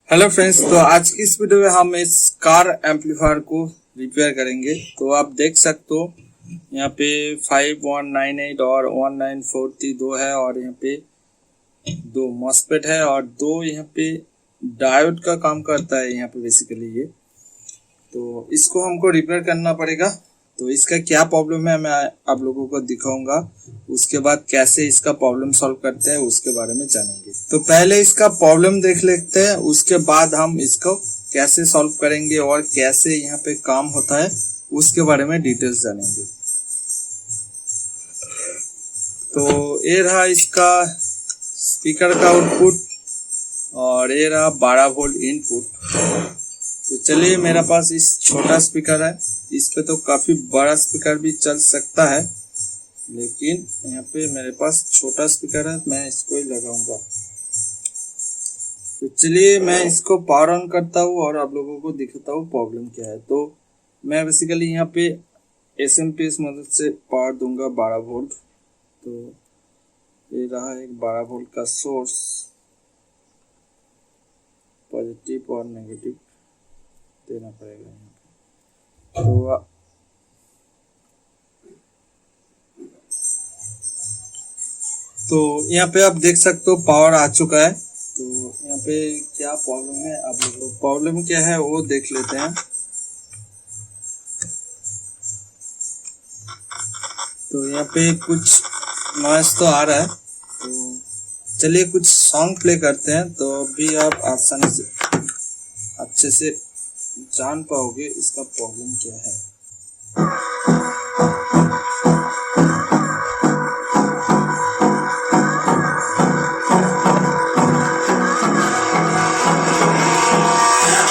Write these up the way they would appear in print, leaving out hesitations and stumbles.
Hello friends, तो आज की इस वीडियो में हम इस कार एम्पलीफायर को रिपेयर करेंगे। तो आप देख सकते हो यहाँ पे 5198 और 1943 दो है, और यहाँ पे दो मॉस्फेट है और दो यहाँ पे डायोड का काम करता है यहाँ पे बेसिकली ये। तो इसको हमको रिपेयर करना पड़ेगा। तो इसका क्या प्रॉब्लम है मैं आप लोगों को दिखाऊंगा, उसके बाद कैसे इसका प्रॉब्लम सॉल्व करते हैं उसके बारे में जानेंगे। तो पहले इसका प्रॉब्लम देख लेते हैं, उसके बाद हम इसको कैसे सॉल्व करेंगे और कैसे यहाँ पे काम होता है उसके बारे में डिटेल्स जानेंगे। तो ये रहा इसका स्पीकर का आउटपुट और ये रहा 12 वोल्ट इनपुट। तो चलिए, मेरे पास इस छोटा स्पीकर है, इस पे तो काफी बड़ा स्पीकर भी चल सकता है, लेकिन यहाँ पे मेरे पास छोटा स्पीकर है, मैं इसको ही लगाऊंगा। तो चलिए मैं इसको पावर ऑन करता हूँ और आप लोगों को दिखाता हूँ प्रॉब्लम क्या है। तो मैं बेसिकली यहाँ पे एसएमपीएस मदद से पावर दूंगा 12 वोल्ट। तो ये रहा एक 12 वोल्ट का सोर्स, पॉजिटिव और नेगेटिव देना पड़ेगा यहाँ पे। तो यहाँ पे आप देख सकते हो पावर आ चुका है। तो यहाँ पे क्या प्रॉब्लम है, आप लोग प्रॉब्लम क्या है वो देख लेते हैं। तो यहाँ पे कुछ नॉइस तो आ रहा है, तो चलिए कुछ सॉन्ग प्ले करते हैं, तो अभी आप आसानी से अच्छे से जान पाओगे इसका प्रॉब्लम क्या है।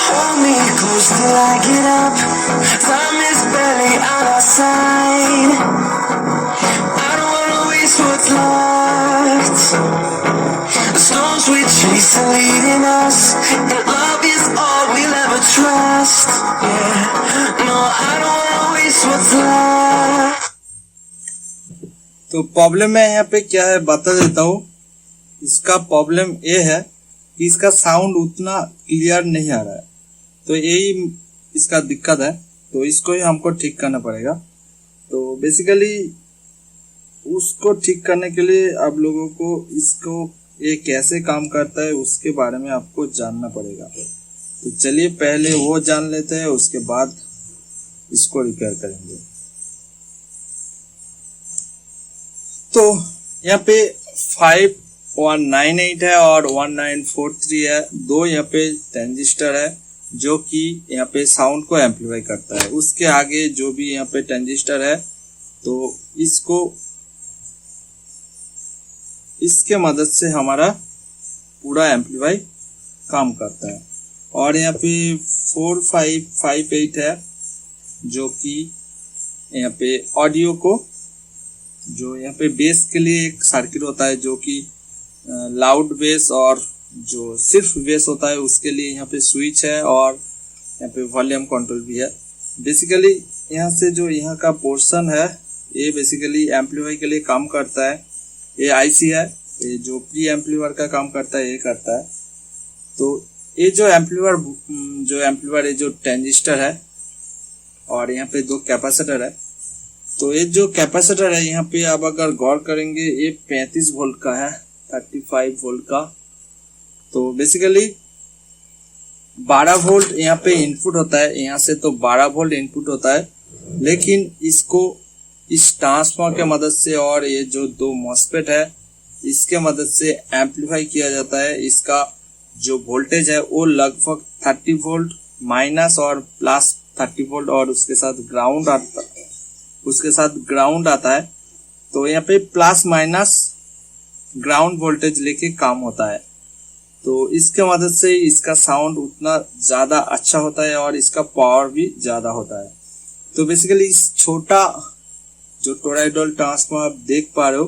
Hold me close till I get up. Time is barely on our side. I don't wanna waste what's left. The storms we chase are leading us, and love is all we'll ever trust. Yeah, no, I don't wanna waste what's left. तो problem मैं यहाँ पे क्या है बता देता हूँ। इसका प्रॉब्लम ये है कि इसका साउंड उतना क्लियर नहीं आ रहा है, तो यही इसका दिक्कत है। तो इसको ही हमको ठीक करना पड़ेगा। तो बेसिकली उसको ठीक करने के लिए आप लोगों को इसको ये कैसे काम करता है उसके बारे में आपको जानना पड़ेगा। तो चलिए पहले वो जान लेते हैं, उसके बाद इसको रिपेयर करेंगे। तो यहाँ पे 5198 है और 1943 है, दो यहाँ पे ट्रांजिस्टर है जो कि यहाँ पे साउंड को एम्पलीफाई करता है। उसके आगे जो भी यहाँ पे ट्रांजिस्टर है, तो इसके मदद से हमारा पूरा एम्पलीफाई काम करता है। और यहाँ पे 4558 है जो कि यहाँ पे ऑडियो को, जो यहाँ पे बेस के लिए एक सर्किट होता है जो कि लाउड बेस और जो सिर्फ बेस होता है उसके लिए यहाँ पे स्विच है, और यहाँ पे वॉल्यूम कंट्रोल भी है। बेसिकली यहाँ से जो यहाँ का पोर्शन है ये बेसिकली एम्पलीफाई के लिए काम करता है। ये आईसी है, ये जो प्री एम्पलीफायर का काम करता है ये करता है। तो ये जो एम्पलीफायर जो ट्रांजिस्टर है और यहाँ पे दो कैपेसिटर है। तो ये जो कैपेसिटर है यहाँ पे आप अगर गौर करेंगे ये 35 वोल्ट का है, 35 वोल्ट का। तो बेसिकली 12 वोल्ट यहाँ पे इनपुट होता है, यहाँ से तो 12 वोल्ट इनपुट होता है, लेकिन इसको इस ट्रांसफार्मर के मदद से और ये जो दो मॉस्फेट है इसके मदद से एम्पलीफाई किया जाता है। इसका जो वोल्टेज है वो लगभग 30 वोल्ट माइनस और प्लस 30 वोल्ट और उसके साथ ग्राउंड आता है। तो यहाँ पे प्लस माइनस ग्राउंड वोल्टेज लेके काम होता है। तो इसके मदद से इसका साउंड उतना ज़्यादा अच्छा होता है और इसका पावर भी ज़्यादा होता है। तो बेसिकली इस छोटा जो टोरॉइडल ट्रांसफार्मर आप देख पा रहे हो,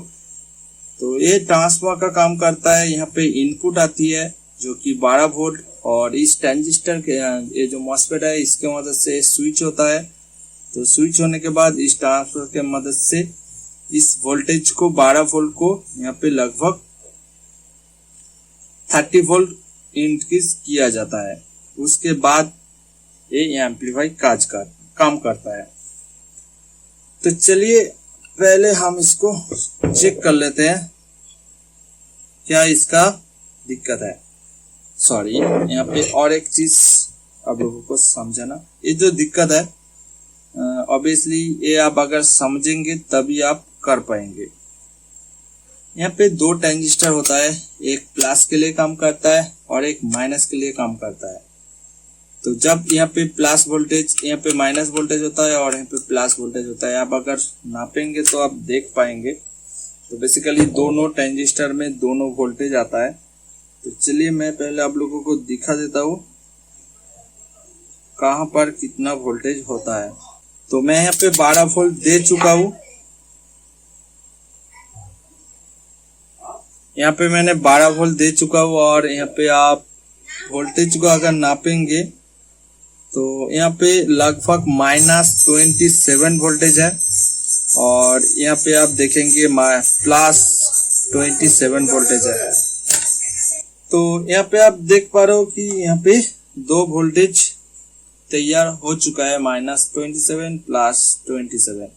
तो ये ट्रांसफार्मर का काम करता है। यहाँ पे इनपुट आती है जो कि 12 वोल्ट, और इस ट्रांजिस्टर के ये जो मॉस्फेट है इसके मदद से स्विच होता है। तो स्विच होने के बाद इस ट्रांसफार्मर के मदद से इस वोल्टेज को 12 वोल्ट को यहाँ पे लगभग 30 वोल्ट इंक्रीज किया जाता है, उसके बाद ये एम्पलीफाई काम करता है। तो चलिए पहले हम इसको चेक कर लेते हैं क्या इसका दिक्कत है। सॉरी, यहाँ पे और एक चीज आप लोगों को समझाना, ये जो दिक्कत है ऑब्वियसली ये आप अगर समझेंगे तभी आप कर पाएंगे। यहाँ पे दो ट्रांजिस्टर होता है, एक प्लस के लिए काम करता है और एक माइनस के लिए काम करता है। तो जब यहाँ पे प्लस वोल्टेज, यहाँ पे माइनस वोल्टेज होता है और यहाँ पे प्लस वोल्टेज होता है, आप अगर नापेंगे तो आप देख पाएंगे। तो बेसिकली दोनों ट्रांजिस्टर में दोनों वोल्टेज आता है। तो चलिए मैं पहले आप लोगों को दिखा देता हूँ कहाँ पर कितना वोल्टेज होता है। तो मैं यहाँ पे 12 वोल्ट दे चुका हूँ, यहाँ पे मैंने 12 वोल्ट दे चुका हूँ और यहाँ पे आप वोल्टेज को अगर नापेंगे तो यहाँ पे लगभग -27 वोल्टेज है और यहाँ पे आप देखेंगे +27 वोल्टेज है। तो यहाँ पे आप देख पा रहे हो कि यहाँ पे दो वोल्टेज तैयार हो चुका है, -27 +27।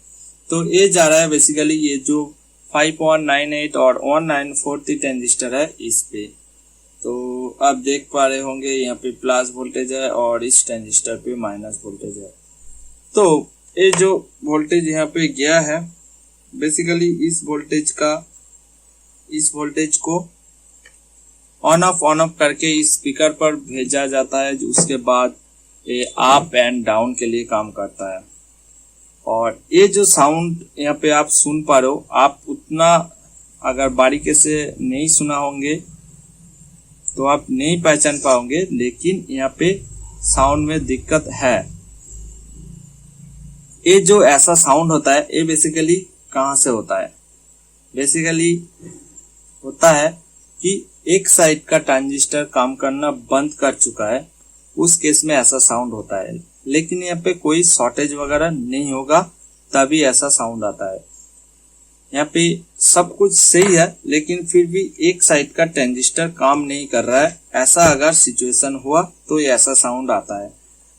तो ये जा रहा है बेसिकली ये जो 5198 और 1940 ट्रांजिस्टर है इस पे। तो आप देख पा रहे होंगे यहाँ पे प्लस वोल्टेज है और इस ट्रांजिस्टर पे माइनस वोल्टेज है। तो ये जो वोल्टेज यहाँ पे गया है बेसिकली इस वोल्टेज को ऑन ऑफ करके इस स्पीकर पर भेजा जाता है, उसके बाद ये अप एंड डाउन के लिए काम करता है। और ये जो साउंड यहाँ पे आप सुन पा रहे हो, आप उतना अगर बारीकी से नहीं सुना होंगे तो आप नहीं पहचान पाओगे, लेकिन यहाँ पे साउंड में दिक्कत है। ये जो ऐसा साउंड होता है ये बेसिकली कहाँ से होता है? बेसिकली होता है कि एक साइड का ट्रांजिस्टर काम करना बंद कर चुका है, उस केस में ऐसा साउंड होता है। लेकिन यहाँ पे कोई शॉर्टेज वगैरह नहीं होगा तभी ऐसा साउंड आता है। यहाँ पे सब कुछ सही है लेकिन फिर भी एक साइड का ट्रांजिस्टर काम नहीं कर रहा है, ऐसा अगर सिचुएशन हुआ तो ये ऐसा साउंड आता है।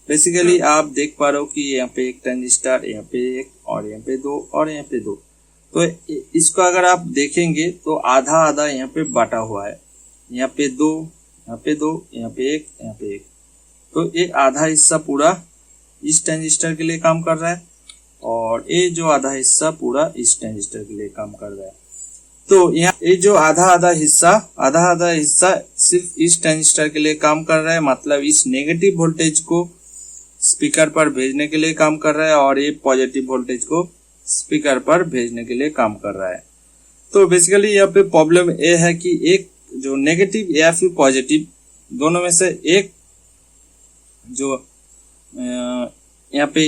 बेसिकली आप देख पा रहे हो कि यहाँ पे एक ट्रांजिस्टर, यहाँ पे एक और यहाँ पे दो और यहाँ पे दो। तो इसको अगर आप देखेंगे तो आधा आधा यहाँ पे बटा हुआ है, यहाँ पे दो, यहाँ पे दो, यहाँ पे एक, यहाँ पे एक। तो ये आधा हिस्सा पूरा इस ट्रांजिस्टर के लिए काम कर रहा है और ये जो आधा हिस्सा पूरा इस ट्रांजिस्टर के लिए काम कर रहा है। तो यहाँ ये जो आधा आधा हिस्सा सिर्फ इस ट्रांजिस्टर के लिए काम कर रहा है, मतलब इस नेगेटिव वोल्टेज को स्पीकर पर भेजने के लिए काम कर रहा है और ये पॉजिटिव वोल्टेज को स्पीकर पर भेजने के लिए काम कर रहा है। तो बेसिकली यहाँ पे प्रॉब्लम ये है कि एक जो नेगेटिव या फिर पॉजिटिव दोनों में से एक जो यहाँ पे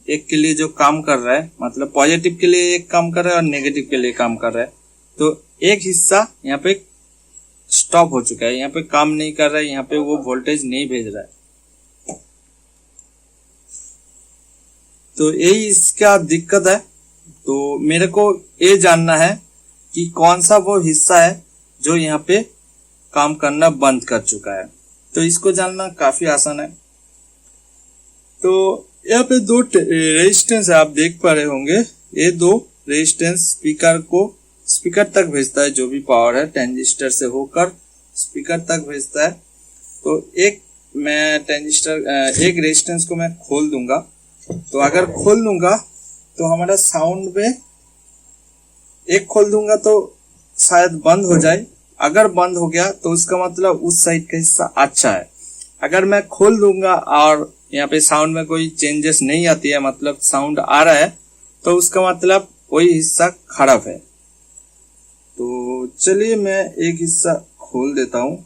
एक के लिए जो काम कर रहा है, मतलब पॉजिटिव के लिए एक काम कर रहा है और नेगेटिव के लिए काम कर रहा है, तो एक हिस्सा यहाँ पे स्टॉप हो चुका है, यहाँ पे काम नहीं कर रहा है, यहाँ पे वो वोल्टेज नहीं भेज रहा है। तो यही इसका दिक्कत है। तो मेरे को ये जानना है कि कौन सा वो हिस्सा है जो यहाँ पे काम करना बंद कर चुका है। तो इसको जानना काफी आसान है। तो यहाँ पे दो रेजिस्टेंस है, आप देख पा रहे होंगे। ये दो रेजिस्टेंस स्पीकर तक भेजता है, जो भी पावर है ट्रांजिस्टर से होकर स्पीकर तक भेजता है। तो एक रेजिस्टेंस को मैं खोल दूंगा। तो अगर खोल दूंगा तो हमारा साउंड में एक खोल दूंगा तो शायद बंद हो जाए। अगर बंद हो गया तो उसका मतलब उस साइड का हिस्सा अच्छा है। अगर मैं खोल दूंगा और यहाँ पे साउंड में कोई चेंजेस नहीं आती है, मतलब साउंड आ रहा है, तो उसका मतलब वही हिस्सा खराब है। तो चलिए मैं एक हिस्सा खोल देता हूँ,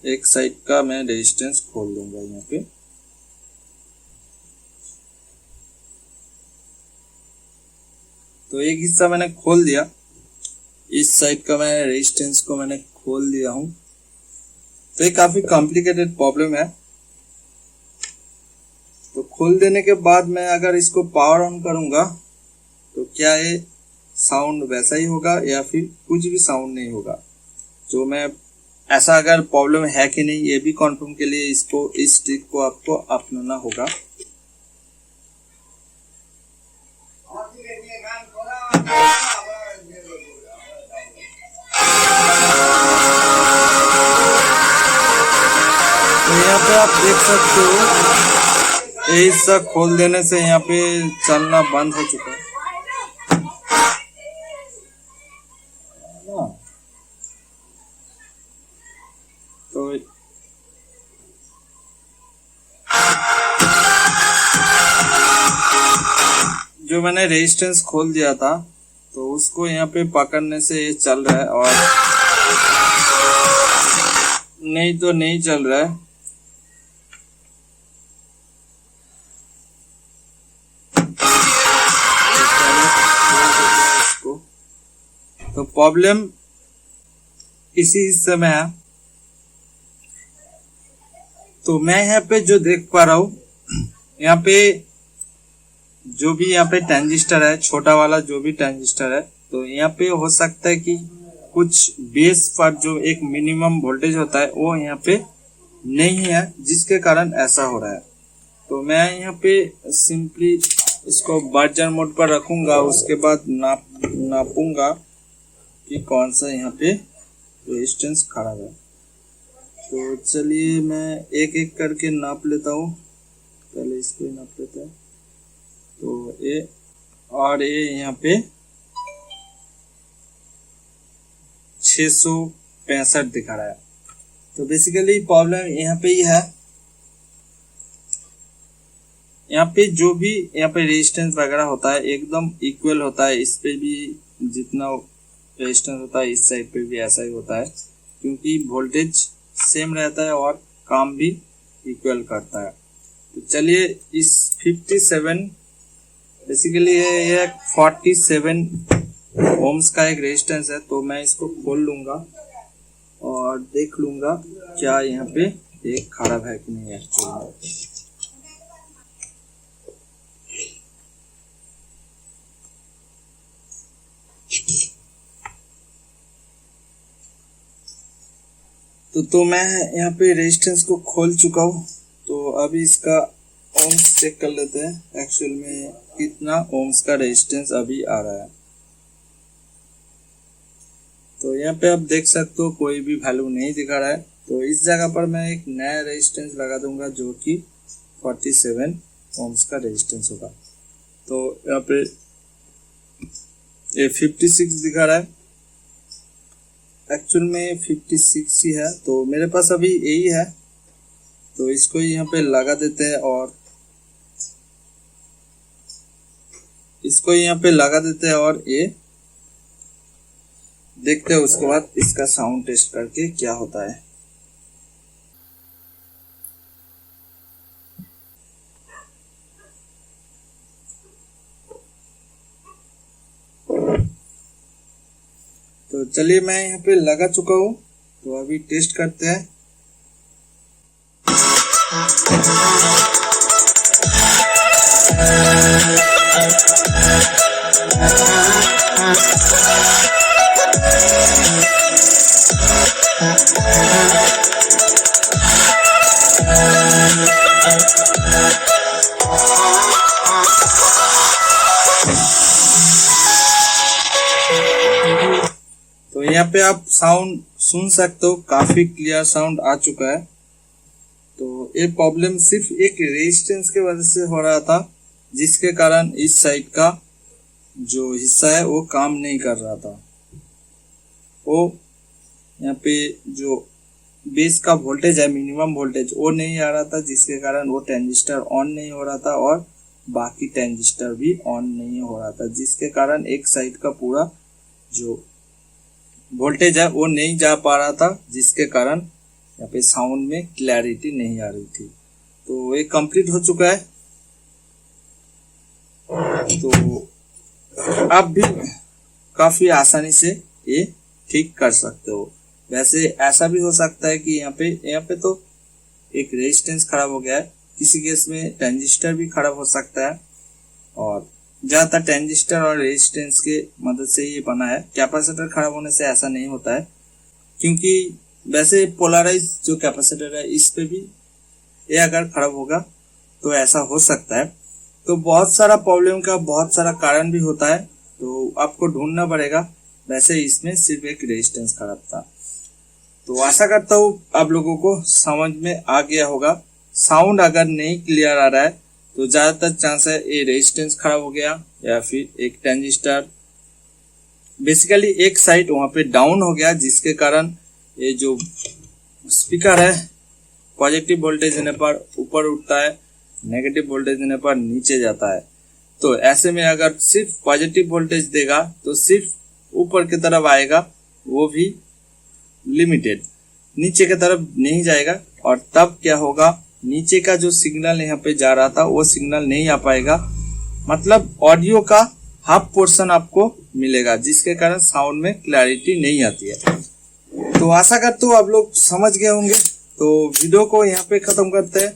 एक साइड का मैं रेजिस्टेंस खोल दूंगा यहाँ पे। तो एक हिस्सा मैंने खोल दिया, इस साइड का मैं रेजिस्टेंस को मैंने खोल दिया हूं। तो ये काफी कॉम्प्लिकेटेड प्रॉब्लम है। तो खोल देने के बाद मैं अगर इसको पावर ऑन करूंगा तो क्या ये साउंड वैसा ही होगा या फिर कुछ भी साउंड नहीं होगा। जो मैं ऐसा अगर प्रॉब्लम है कि नहीं ये भी कंफर्म के लिए इस ट्रिक को आपको अपनाना होगा। तो यहाँ पे आप देख सकते हो ये हिस्सा खोल देने से यहाँ पे चलना बंद हो चुका है। तो जो मैंने रेजिस्टेंस खोल दिया था तो उसको यहाँ पे पकड़ने से ये चल रहा है, और नहीं तो नहीं चल रहा है। तो प्रॉब्लम इसी हिस्से में है। तो मैं यहाँ पे जो देख पा रहा हूँ, यहाँ पे जो भी यहाँ पे ट्रांजिस्टर है, छोटा वाला जो भी ट्रांजिस्टर है, तो यहाँ पे हो सकता है कि कुछ बेस पर जो एक मिनिमम वोल्टेज होता है वो यहाँ पे नहीं है, जिसके कारण ऐसा हो रहा है। तो मैं यहाँ पे सिंपली इसको बर्जर मोड पर रखूंगा, उसके बाद नापूंगा कि कौन सा यहाँ पे रेजिस्टेंस खराब है। तो चलिए मैं एक एक करके नाप लेता हूँ। पहले इसको ही नाप लेता है। तो ये और ये यहाँ पे 665 दिखा रहा है। तो बेसिकली प्रॉब्लम यहाँ पे ही है। यहाँ पे जो भी यहाँ पे रेजिस्टेंस वगैरह होता है एकदम इक्वल होता है। इस पे भी जितना रेजिस्टेंस होता है इस साइड पे भी ऐसा ही होता है, क्योंकि वोल्टेज सेम रहता है और काम भी इक्वल करता है। तो चलिए इस 57 बेसिकली ये 47 ओम्स का एक रेजिस्टेंस है। तो मैं इसको खोल लूंगा और देख लूंगा क्या यहाँ पे एक खराब है कि नहीं एक्चुअली। तो मैं यहाँ पे रेजिस्टेंस को खोल चुका हूँ। तो अभी इसका ओम्स चेक कर लेते हैं एक्चुअल में कितना ओम्स का रेजिस्टेंस अभी आ रहा है। तो यहाँ पे आप देख सकते हो कोई भी वैल्यू नहीं दिखा रहा है। तो इस जगह पर मैं एक नया रेजिस्टेंस लगा दूंगा जो कि 47 ओम्स का रेजिस्टेंस होगा। तो यहाँ पे ये 56 दिखा रहा है, एक्चुअल में 56 ही है। तो मेरे पास अभी यही है, तो इसको यहाँ पे लगा देते हैं और इसको यहाँ पे लगा देते हैं और ये देखते हैं उसके बाद इसका साउंड टेस्ट करके क्या होता है। तो चलिए मैं यहाँ पे लगा चुका हूँ। तो अभी टेस्ट करते हैं। तो यहाँ पे आप साउंड सुन सकते हो, काफी क्लियर साउंड आ चुका है। तो ये प्रॉब्लम सिर्फ एक रेजिस्टेंस के वजह से हो रहा था, जिसके कारण इस साइड का जो हिस्सा है वो काम नहीं कर रहा था। वो यहाँ पे जो बेस का वोल्टेज है, मिनिमम वोल्टेज, वो नहीं आ रहा था, जिसके कारण वो ट्रांजिस्टर ऑन नहीं हो रहा था और बाकी ट्रांजिस्टर भी ऑन नहीं हो रहा था, जिसके कारण एक साइड का पूरा जो वोल्टेज है वो नहीं जा पा रहा था, जिसके कारण यहाँ पे साउंड में क्लैरिटी नहीं आ रही थी। तो ये कंप्लीट हो चुका है। तो आप भी काफी आसानी से ये ठीक कर सकते हो। वैसे ऐसा भी हो सकता है कि यहाँ पे तो एक रेजिस्टेंस खराब हो गया है, किसी केस में ट्रांजिस्टर भी खराब हो सकता है, और ज्यादातर ट्रांजिस्टर और रेजिस्टेंस के मदद से ये बना है। कैपेसिटर खराब होने से ऐसा नहीं होता है, क्योंकि वैसे पोलराइज जो कैपेसिटर है इस पे भी ये अगर खराब होगा तो ऐसा हो सकता है। तो बहुत सारा प्रॉब्लम का बहुत सारा कारण भी होता है, तो आपको ढूंढना पड़ेगा। वैसे इसमें सिर्फ एक रेजिस्टेंस खराब था। तो आशा करता हूँ आप लोगों को समझ में आ गया होगा। साउंड अगर नहीं क्लियर आ रहा है तो ज्यादातर चांस है ये रेजिस्टेंस खराब हो गया या फिर एक ट्रांजिस्टर बेसिकली एक साइड वहां पे डाउन हो गया, जिसके कारण ये जो स्पीकर है पॉजिटिव वोल्टेज देने पर ऊपर उठता है, नेगेटिव वोल्टेज देने पर नीचे जाता है। तो ऐसे में अगर सिर्फ पॉजिटिव वोल्टेज देगा तो सिर्फ ऊपर की तरफ आएगा, वो भी लिमिटेड, नीचे की तरफ नहीं जाएगा। और तब क्या होगा, नीचे का जो सिग्नल यहाँ पे जा रहा था वो सिग्नल नहीं आ पाएगा, मतलब ऑडियो का हाफ पोर्शन आपको मिलेगा, जिसके कारण साउंड में क्लैरिटी नहीं आती है। तो आशा करता हूँ आप लोग समझ गए होंगे। तो वीडियो को यहाँ पे खत्म करते हैं।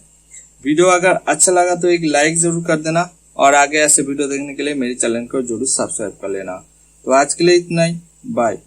वीडियो अगर अच्छा लगा तो एक लाइक जरूर कर देना और आगे ऐसे वीडियो देखने के लिए मेरे चैनल को जरूर सब्सक्राइब कर लेना। तो आज के लिए इतना ही, बाय।